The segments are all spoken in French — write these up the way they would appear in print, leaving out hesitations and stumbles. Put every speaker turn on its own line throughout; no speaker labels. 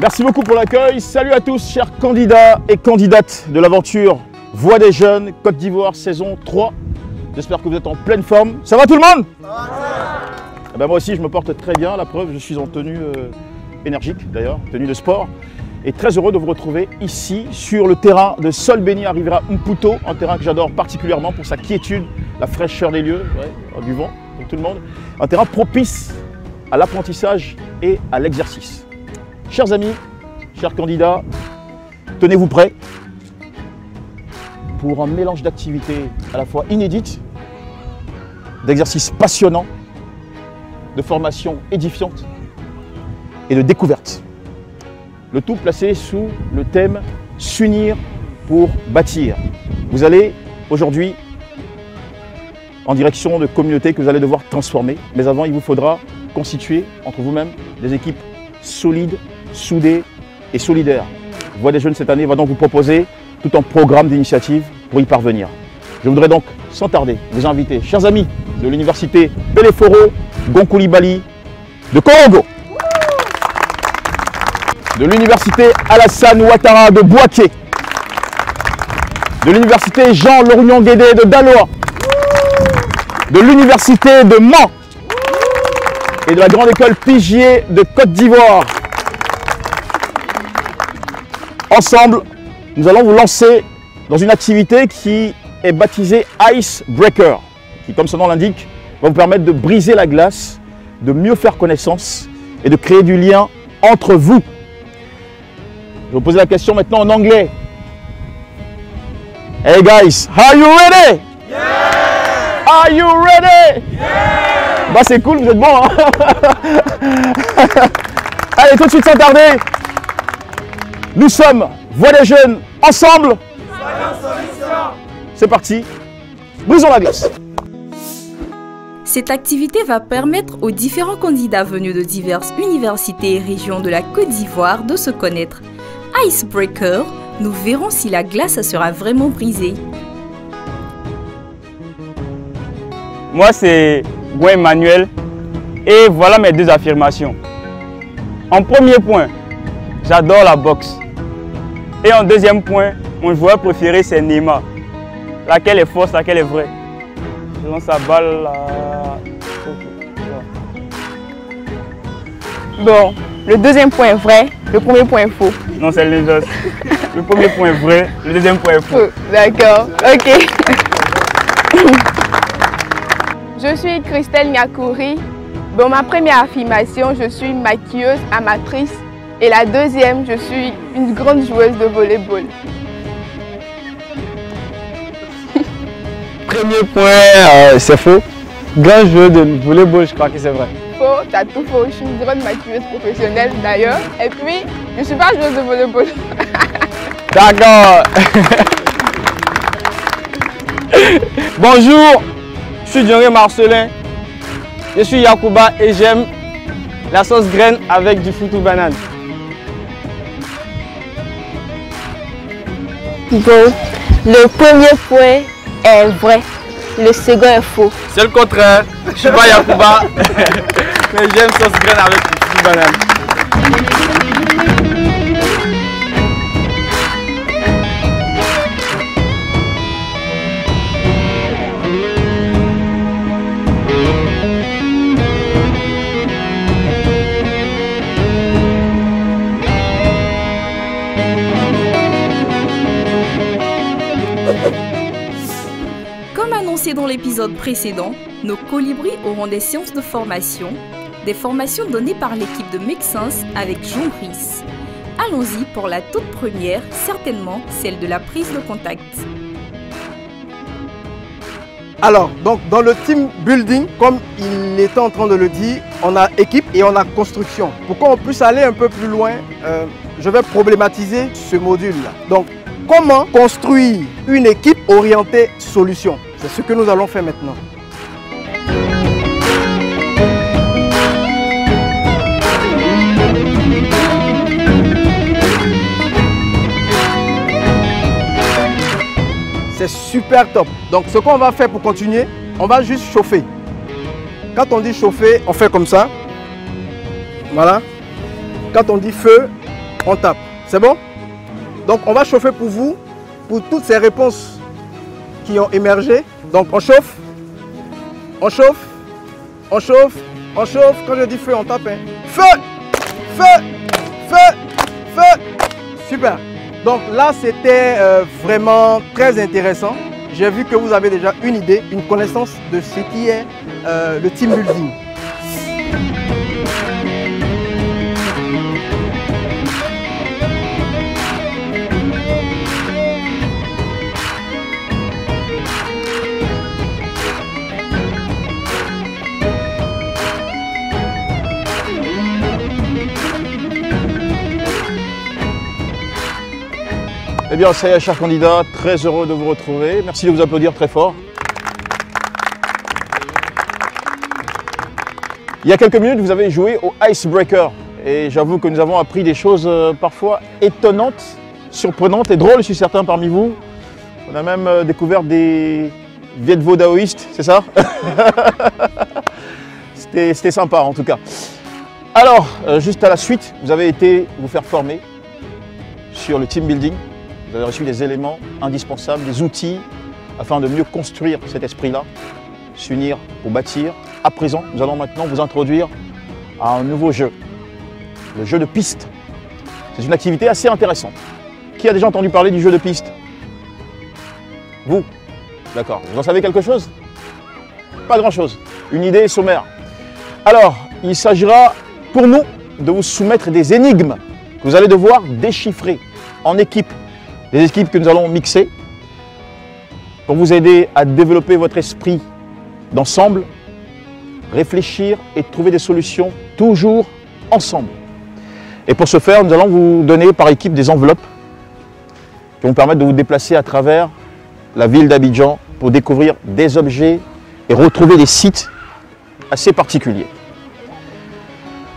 Merci beaucoup pour l'accueil. Salut à tous, chers candidats et candidates de l'aventure Voix des Jeunes, Côte d'Ivoire, saison 3. J'espère que vous êtes en pleine forme. Ça va tout le monde? Eh ben moi aussi, je me porte très bien. La preuve, je suis en tenue énergique d'ailleurs, tenue de sport. Et très heureux de vous retrouver ici sur le terrain de Sol Béni à Rivera Mputo, un terrain que j'adore particulièrement pour sa quiétude, la fraîcheur des lieux, du vent pour tout le monde. Un terrain propice à l'apprentissage et à l'exercice. Chers amis, chers candidats, tenez-vous prêts pour un mélange d'activités à la fois inédites, d'exercices passionnants, de formations édifiantes et de découvertes. Le tout placé sous le thème « S'unir pour bâtir ». Vous allez aujourd'hui en direction de communautés que vous allez devoir transformer. Mais avant, il vous faudra constituer entre vous-même des équipes solides, soudées et solidaires. Voix des Jeunes cette année va donc vous proposer tout un programme d'initiatives pour y parvenir. Je voudrais donc, sans tarder, vous inviter, chers amis de l'université Peleforo Gonkoulibaly de Congo, de l'université Alassane Ouattara de Bouaké, de l'université Jean Lorgnon Guédé de Daloa, de l'université de Mans et de la grande école Pigier de Côte d'Ivoire. Ensemble, nous allons vous lancer dans une activité qui est baptisée Icebreaker, qui, comme son nom l'indique, va vous permettre de briser la glace, de mieux faire connaissance et de créer du lien entre vous. Je vais vous poser la question maintenant en anglais. Hey guys, are you ready? Yeah! Are you ready? Yeah! Bah c'est cool, vous êtes bons, hein? Allez, tout de suite sans tarder, nous sommes Voix des Jeunes, ensemble. C'est parti, brisons la glace.
Cette activité va permettre aux différents candidats venus de diverses universités et régions de la Côte d'Ivoire de se connaître. Icebreaker, nous verrons si la glace sera vraiment brisée.
Moi, c'est Gouin Emmanuel et voilà mes deux affirmations. En premier point, j'adore la boxe. Et en deuxième point, mon joueur préféré, c'est Neymar. Laquelle est fausse, laquelle est vraie? Je lance la balle là.
Bon, le deuxième point est vrai, le premier point est faux.
Non, c'est l'inverse. Le premier point est vrai, le deuxième point est faux.
D'accord, ok. Je suis Christelle Nyakouri. Bon, ma première affirmation, je suis maquilleuse amatrice. Et la deuxième, je suis une grande joueuse de volleyball.
Premier point, c'est faux. Grand joueur de volleyball, je crois que c'est vrai.
Faux, t'as tout faux. Je suis une grande maquilleuse professionnelle d'ailleurs. Et puis, je ne suis pas joueuse de volleyball.
D'accord. Bonjour, je suis Dionré Marcelin. Je suis Yacouba et j'aime la sauce graine avec du foutou banane.
Bon, le premier point est vrai, le second est faux.
C'est le contraire, je suis pas Yacouba, mais j'aime sauce graine avec du foutou banane.
Comme annoncé dans l'épisode précédent, nos colibris auront des séances de formation, des formations données par l'équipe de Make Sense avec Jean Brice. Allons-y pour la toute première, certainement celle de la prise de contact.
Alors, donc dans le team building, comme il était en train de le dire, on a équipe et on a construction. Pour qu'on puisse aller un peu plus loin, je vais problématiser ce module-là. Donc, comment construire une équipe orientée solution? C'est ce que nous allons faire maintenant. C'est super top. Donc ce qu'on va faire pour continuer, on va juste chauffer. Quand on dit chauffer, on fait comme ça. Voilà. Quand on dit feu, on tape. C'est bon? Donc on va chauffer pour vous, pour toutes ces réponses qui ont émergé. Donc on chauffe, on chauffe, on chauffe, on chauffe. Quand je dis feu, on tape. Hein. Feu! Feu! Feu! Feu! Super! Donc là, c'était vraiment très intéressant. J'ai vu que vous avez déjà une idée, une connaissance de ce qui est le team building.
Eh bien, ça y est, chers candidats, très heureux de vous retrouver. Merci de vous applaudir très fort. Il y a quelques minutes, vous avez joué au Icebreaker. Et j'avoue que nous avons appris des choses parfois étonnantes, surprenantes et drôles chez certains parmi vous. On a même découvert des Viet-Vo daoïstes, c'est ça? C'était sympa en tout cas. Alors, juste à la suite, vous avez été vous faire former sur le team building. Vous avez reçu des éléments indispensables, des outils, afin de mieux construire cet esprit-là, s'unir pour bâtir. À présent, nous allons maintenant vous introduire à un nouveau jeu, le jeu de piste. C'est une activité assez intéressante. Qui a déjà entendu parler du jeu de piste? Vous? D'accord. Vous en savez quelque chose? Pas grand-chose. Une idée sommaire. Alors, il s'agira pour nous de vous soumettre des énigmes que vous allez devoir déchiffrer en équipe. Des équipes que nous allons mixer pour vous aider à développer votre esprit d'ensemble, réfléchir et trouver des solutions toujours ensemble. Et pour ce faire, nous allons vous donner par équipe des enveloppes qui vont vous permettre de vous déplacer à travers la ville d'Abidjan pour découvrir des objets et retrouver des sites assez particuliers.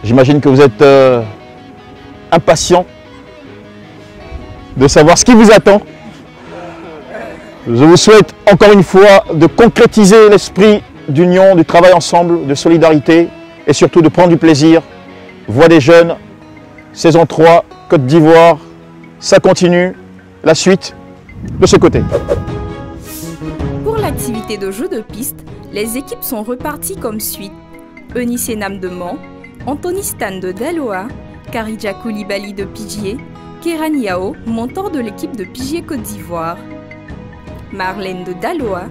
J'imagine que vous êtes impatients de savoir ce qui vous attend. Je vous souhaite encore une fois de concrétiser l'esprit d'union, du travail ensemble, de solidarité et surtout de prendre du plaisir. Voix des jeunes, saison 3, Côte d'Ivoire, ça continue, la suite de ce côté.
Pour l'activité de jeu de piste, les équipes sont reparties comme suit. Eunice Enam de Mans, Anthony Stan de Daloa, Karidja Koulibaly de Pigier, Kéran Yao, mentor de l'équipe de Pigier Côte d'Ivoire, Marlène de Daloa,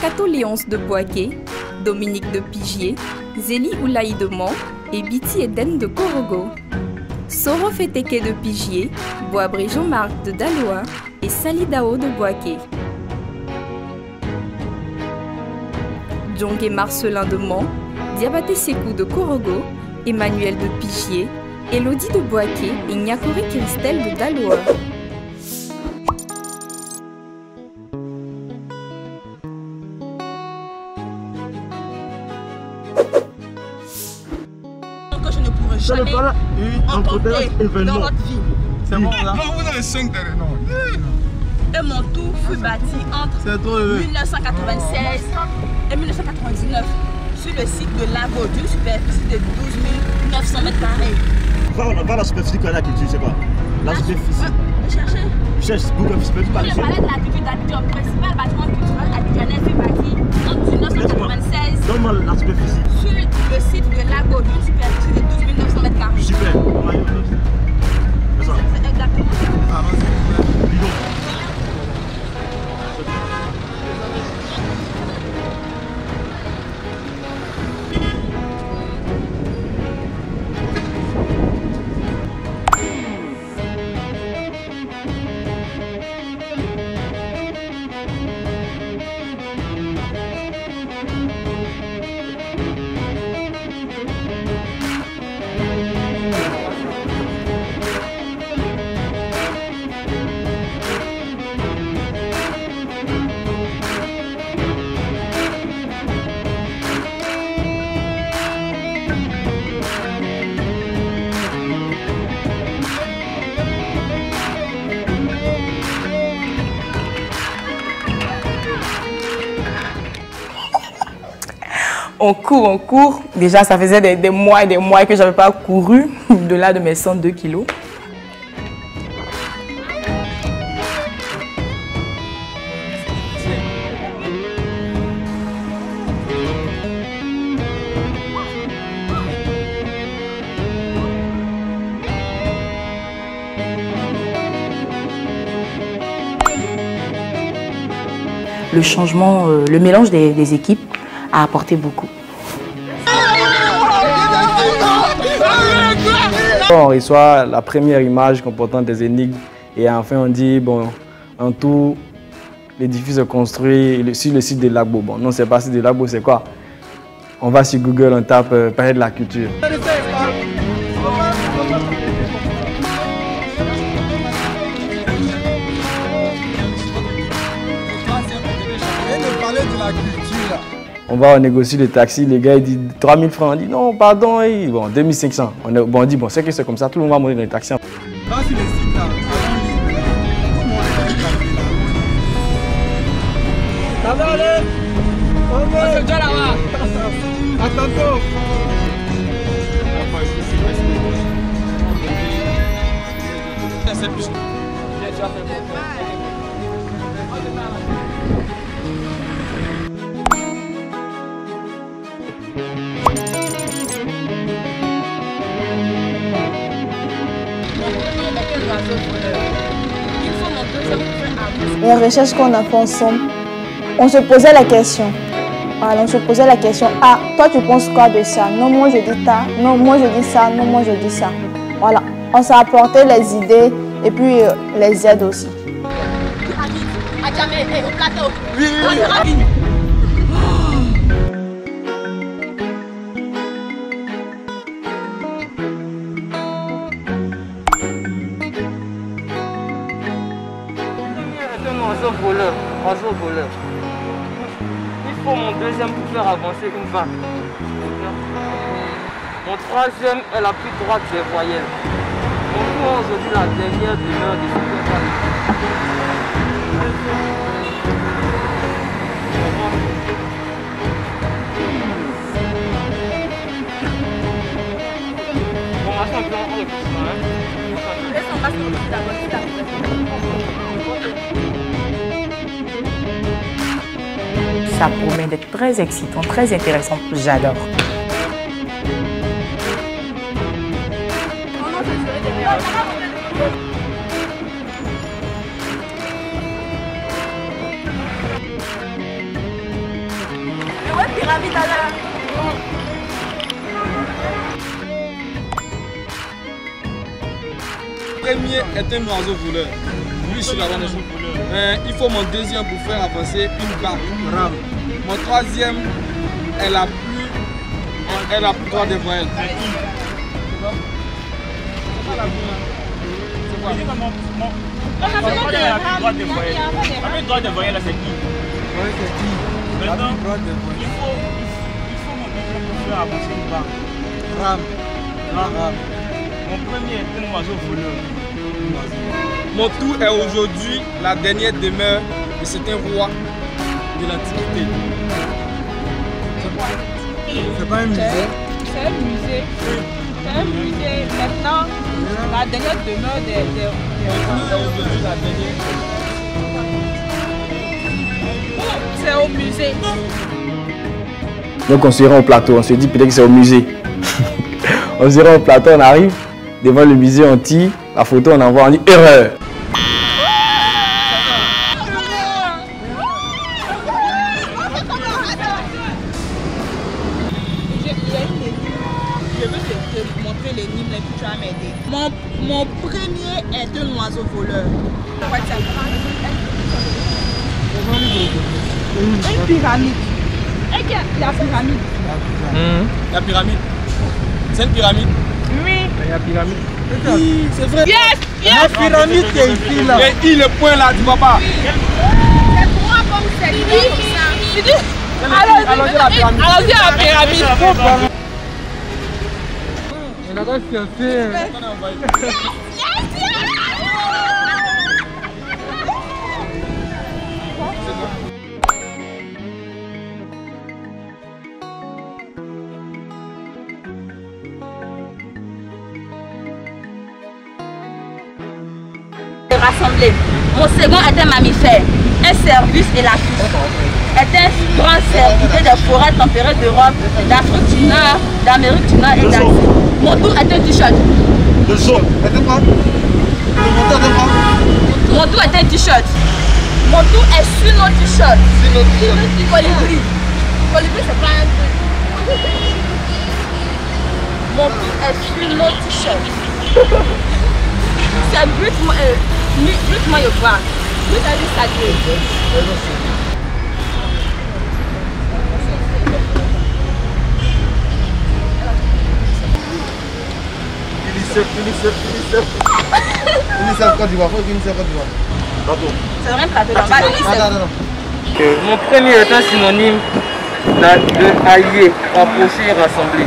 Kato Léonce de Boaké, Dominique de Pigier, Zélie Oulaï de Mans et Biti Eden de Korogo, Soro Feteke de Pigier, Boabré Jean-Marc de Daloa et Sali Dao de Boaké. Djongé Marcelin de Mans, Diabaté Sekou de Korogo, Emmanuel de Pigier, Elodie de Boaké et Nyakori Christelle de Daloa.
Que je ne pourrai jamais emporter dans notre vie.
C'est bon là? Non, vous avez 5 derrière, non.
Et mon tour fut bâti entre 1996 et 1999 sur le site de Lago d'une superficie de 12 900 m².
Va la superficie qu'on a qui tu sais pas. La superficie.
Vous cherchez?
Je cherche Google superficie par
exemple. Je parlais de la ville d'Abidjan, principal bâtiment culturel abidjanais fut bâti en 1996.
Donne-moi la superficie.
Sur le site de Lago d'une superficie de 12 900 m².
Super.
C'est exactement ça.
On court. Déjà, ça faisait des mois et des mois que je n'avais pas couru au-delà de mes 102 kilos. le changement, le mélange des équipes a apporté beaucoup.
On reçoit la première image comportant des énigmes et enfin on dit, bon, en tout, l'édifice est construit sur le site de Lagbo. Bon, non, c'est pas le site de Lagbo, c'est quoi? On va sur Google, on tape Palais de la Culture. On va, on négocie le taxi, les gars ils disent 3000 francs, on dit non, pardon, bon, 2500. On dit bon, c'est que c'est comme ça, tout le monde va mourir dans le taxi.
Ça va aller? On se déjà là-bas. À tantôt.
Les recherches qu'on a fait ensemble, on se posait la question. Voilà, on se posait la question, ah, toi tu penses quoi de ça? Non, moi je dis ça, non, moi je dis ça, non, moi je dis ça. Voilà, on s'est apporté les idées et puis les aides aussi.
Oui, oui.
Oiseau voleur. Il faut mon deuxième pour faire avancer une vague. Mon troisième est la plus droite des voyelles. Mon tour aujourd'hui la dernière demeure de cette vague. Bon, maintenant on peut en le plus. Laisse en passe
Ça promet d'être très excitant, très intéressant. J'adore.
Le premier est un oiseau voleur. Lui, je suis la bonne. Il faut mon deuxième pour faire avancer une barre rame. Mon troisième est la plus droite des voyelles.
C'est quoi? La plus droite des voyelles. La plus droite des voyelles, c'est qui? C'est qui? Maintenant, il faut mon deuxième pour faire avancer une barre. Rame. Mon premier est un oiseau voleur.
Mon tour est aujourd'hui la dernière demeure de certains rois de l'Antiquité.
C'est pas un musée?
C'est un musée. C'est un musée. Maintenant, la dernière demeure des c'est au musée.
Donc on se rend au plateau, on se dit peut-être que c'est au musée. On se rend au plateau, on arrive devant le musée, on tire, la photo on envoie, on dit erreur.
Mon premier est un oiseau voleur. Une pyramide. Et la pyramide.
La pyramide. C'est une pyramide?
Oui.
La pyramide.
Oui, c'est vrai.
Yes.
La pyramide qui est ici là.
Mais il le point là, tu vois pas.
C'est moi comme c'est lui. Allons-y à la pyramide. Allons-y à la pyramide.
On a fait.
Rassemblés. Mon second est un mammifère, un service et la cuisse. Est un grand serviteur des forêts tempérées d'Europe, d'Afrique du Nord, d'Amérique du Nord et d'Asie. Mon tour est un t-shirt.
Le jaune, est quoi? Le moteur de quoi?
Mon tour est un t-shirt. Mon tout est sur nos t-shirts. Colibri. Colibri, c'est pas un truc. Mon tout est sur nos t-shirts. C'est brut maillot bras. Brut avec sa gueule.
UNICEF Côte d'Ivoire, UNICEF Côte d'Ivoire.
C'est vrai, attends.
Mon premier est un synonyme de allié, rapproché et rassemblé.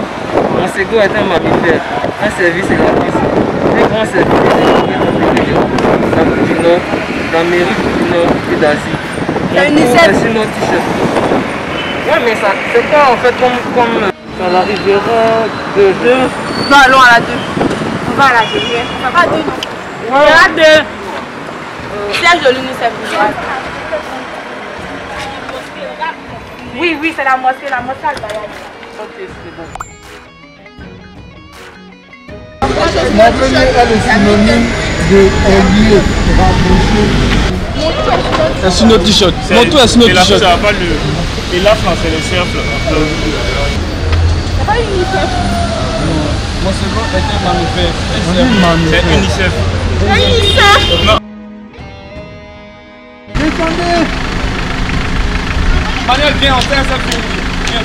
Mon second est un mammifère, un service et l'office. Un grand service d'Afrique du Nord, d'Amérique du Nord et d'Asie. Mon tour est sur nos t-shirts. Ouais, mais ça, c'est pas en fait comme dans la riviera de 2.
Non, allons à la 2. On va à la 2. Ça va à 2, non? On va à 2. Siège de l'UNICEF. Oui, c'est la mosquée Al-Bayani.
Ok, c'est bon.
Mon premier est le synonyme de allié, rapproché.
C'est sur notre t-shirt. Mon tout est sur notre t-shirt.
Ça va pas le. Et là, c'est le cercle.
C'est pas UNICEF.
Mon second est un mammifère.
C'est UNICEF.
C'est UNICEF.
Non.
Descendez.
Manuel, viens, on fait un selfie. Viens.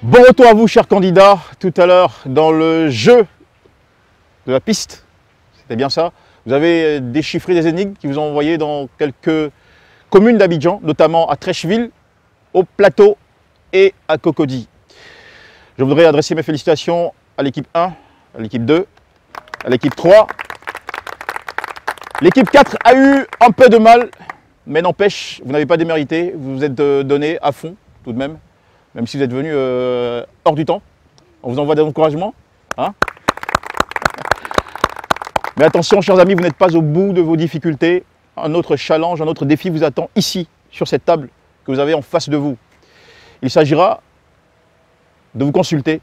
Bon retour à vous, chers candidats. Tout à l'heure, dans le jeu de la piste, c'était bien ça. Vous avez déchiffré des énigmes qui vous ont envoyé dans quelques communes d'Abidjan, notamment à Trècheville, au Plateau et à Cocody. Je voudrais adresser mes félicitations à l'équipe 1, à l'équipe 2, à l'équipe 3. L'équipe 4 a eu un peu de mal, mais n'empêche, vous n'avez pas démérité, vous vous êtes donné à fond tout de même si vous êtes venu hors du temps. On vous envoie des encouragements. Hein. Mais attention, chers amis, vous n'êtes pas au bout de vos difficultés. Un autre challenge, un autre défi vous attend ici, sur cette table que vous avez en face de vous. Il s'agira de vous consulter,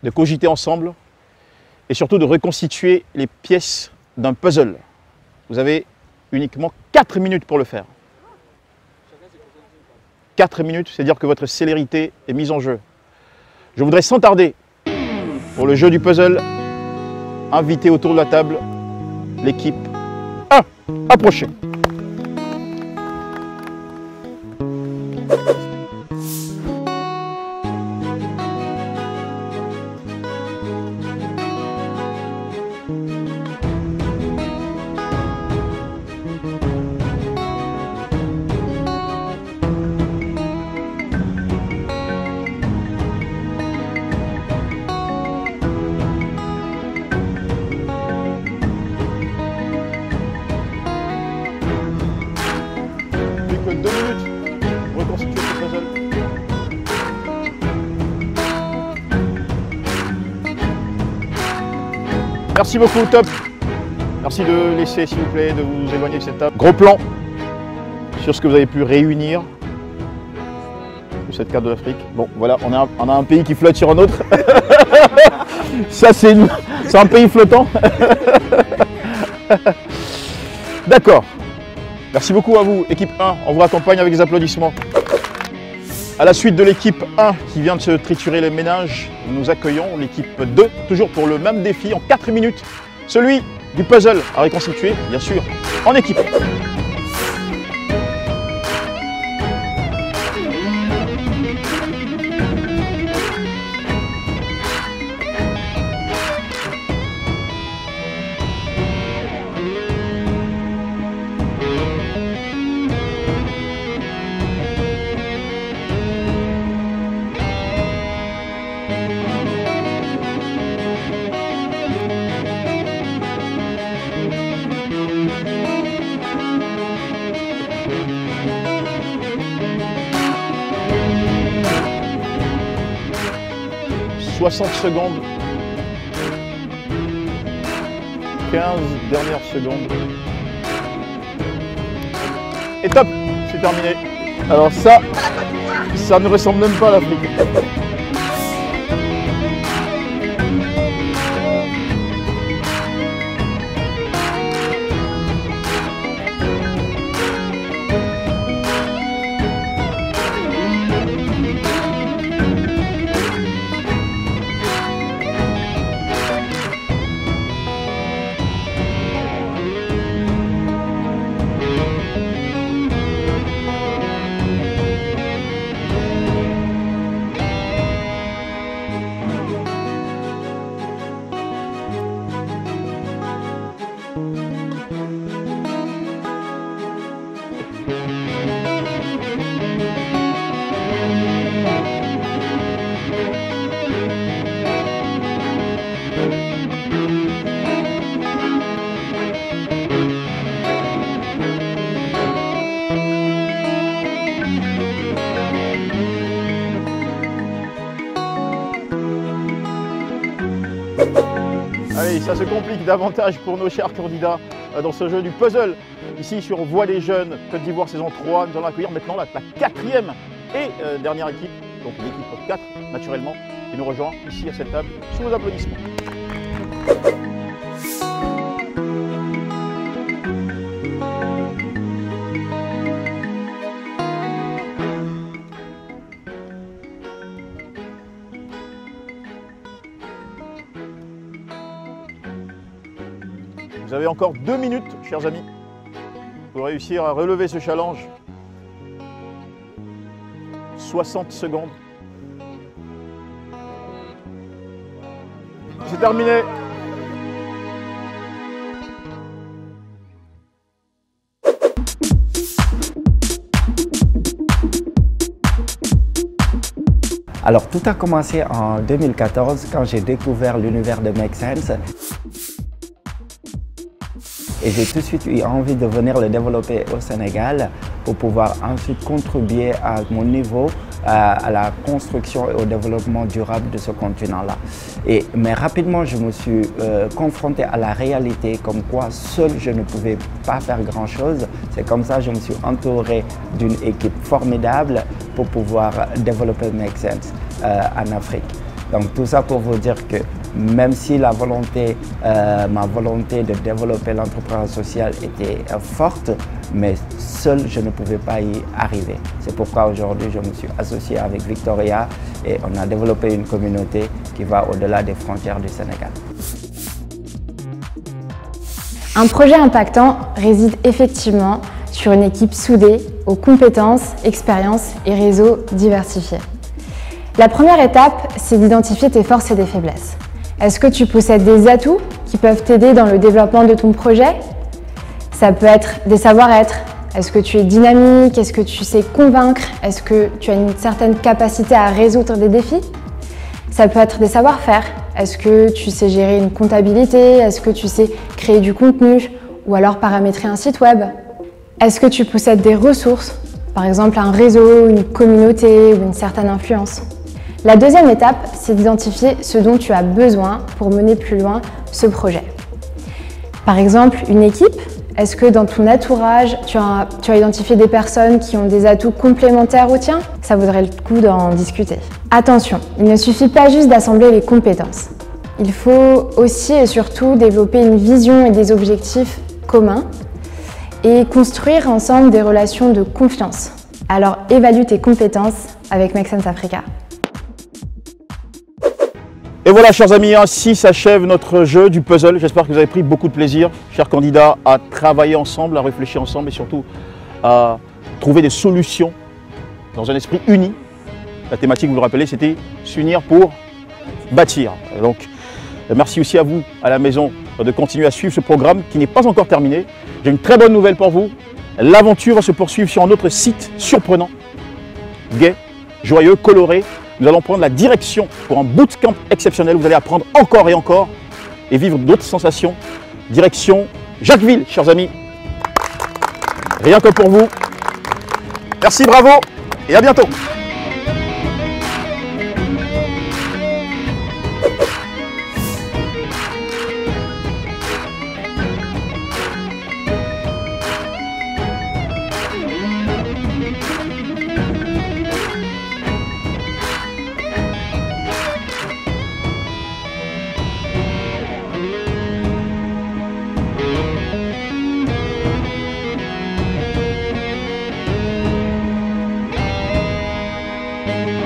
de cogiter ensemble et surtout de reconstituer les pièces d'un puzzle. Vous avez uniquement 4 minutes pour le faire. 4 minutes, c'est-à-dire que votre célérité est mise en jeu. Je voudrais sans tarder, pour le jeu du puzzle, inviter autour de la table l'équipe 1. Approchez. Plus que 2 minutes pour reconstituer ce puzzle. Merci beaucoup, top. Merci de laisser, s'il vous plaît, de vous éloigner de cette table. Gros plan sur ce que vous avez pu réunir de cette carte de l'Afrique. Bon, voilà, on a un pays qui flotte sur un autre. Ça, c'est un pays flottant. D'accord. Merci beaucoup à vous, équipe 1. On vous raccompagne avec des applaudissements. À la suite de l'équipe 1 qui vient de se triturer les méninges, nous accueillons l'équipe 2, toujours pour le même défi en 4 minutes. Celui du puzzle à reconstituer, bien sûr, en équipe. « 60 secondes, 15 dernières secondes. Et top, c'est terminé. Alors ça ne ressemble même pas à l'Afrique. Allez, ça se complique davantage pour nos chers candidats dans ce jeu du puzzle. Ici sur Voix des Jeunes, Côte d'Ivoire saison 3, nous allons accueillir maintenant la quatrième et dernière équipe, donc l'équipe 4 naturellement, qui nous rejoint ici à cette table sous vos applaudissements. Vous avez encore 2 minutes, chers amis, pour réussir à relever ce challenge. 60 secondes. C'est terminé.
Alors tout a commencé en 2014 quand j'ai découvert l'univers de Make Sense. Et j'ai tout de suite eu envie de venir le développer au Sénégal pour pouvoir ensuite contribuer à mon niveau à la construction et au développement durable de ce continent-là. Mais rapidement, je me suis confronté à la réalité comme quoi seul je ne pouvais pas faire grand-chose. C'est comme ça que je me suis entouré d'une équipe formidable pour pouvoir développer Make Sense en Afrique. Donc tout ça pour vous dire que même si ma volonté de développer l'entrepreneuriat social était forte, mais seul je ne pouvais pas y arriver. C'est pourquoi aujourd'hui je me suis associé avec Victoria et on a développé une communauté qui va au-delà des frontières du Sénégal.
Un projet impactant réside effectivement sur une équipe soudée aux compétences, expériences et réseaux diversifiés. La première étape, c'est d'identifier tes forces et tes faiblesses. Est-ce que tu possèdes des atouts qui peuvent t'aider dans le développement de ton projet? Ça peut être des savoir-être. Est-ce que tu es dynamique? Est-ce que tu sais convaincre? Est-ce que tu as une certaine capacité à résoudre des défis? Ça peut être des savoir-faire. Est-ce que tu sais gérer une comptabilité? Est-ce que tu sais créer du contenu? Ou alors paramétrer un site web? Est-ce que tu possèdes des ressources? Par exemple un réseau, une communauté ou une certaine influence? La deuxième étape, c'est d'identifier ce dont tu as besoin pour mener plus loin ce projet. Par exemple, une équipe. Est-ce que dans ton entourage, tu as identifié des personnes qui ont des atouts complémentaires aux tiens? Ça vaudrait le coup d'en discuter. Attention, il ne suffit pas juste d'assembler les compétences. Il faut aussi et surtout développer une vision et des objectifs communs et construire ensemble des relations de confiance. Alors évalue tes compétences avec Make Sense Africa.
Et voilà, chers amis, ainsi s'achève notre jeu du puzzle. J'espère que vous avez pris beaucoup de plaisir, chers candidats, à travailler ensemble, à réfléchir ensemble et surtout à trouver des solutions dans un esprit uni. La thématique, vous le rappelez, c'était s'unir pour bâtir. Et donc, merci aussi à vous, à la maison, de continuer à suivre ce programme qui n'est pas encore terminé. J'ai une très bonne nouvelle pour vous. L'aventure va se poursuivre sur un autre site surprenant, gai, joyeux, coloré. Nous allons prendre la direction pour un bootcamp exceptionnel. Vous allez apprendre encore et encore et vivre d'autres sensations. Direction Jacquesville, chers amis. Rien que pour vous. Merci, bravo et à bientôt.
Merci.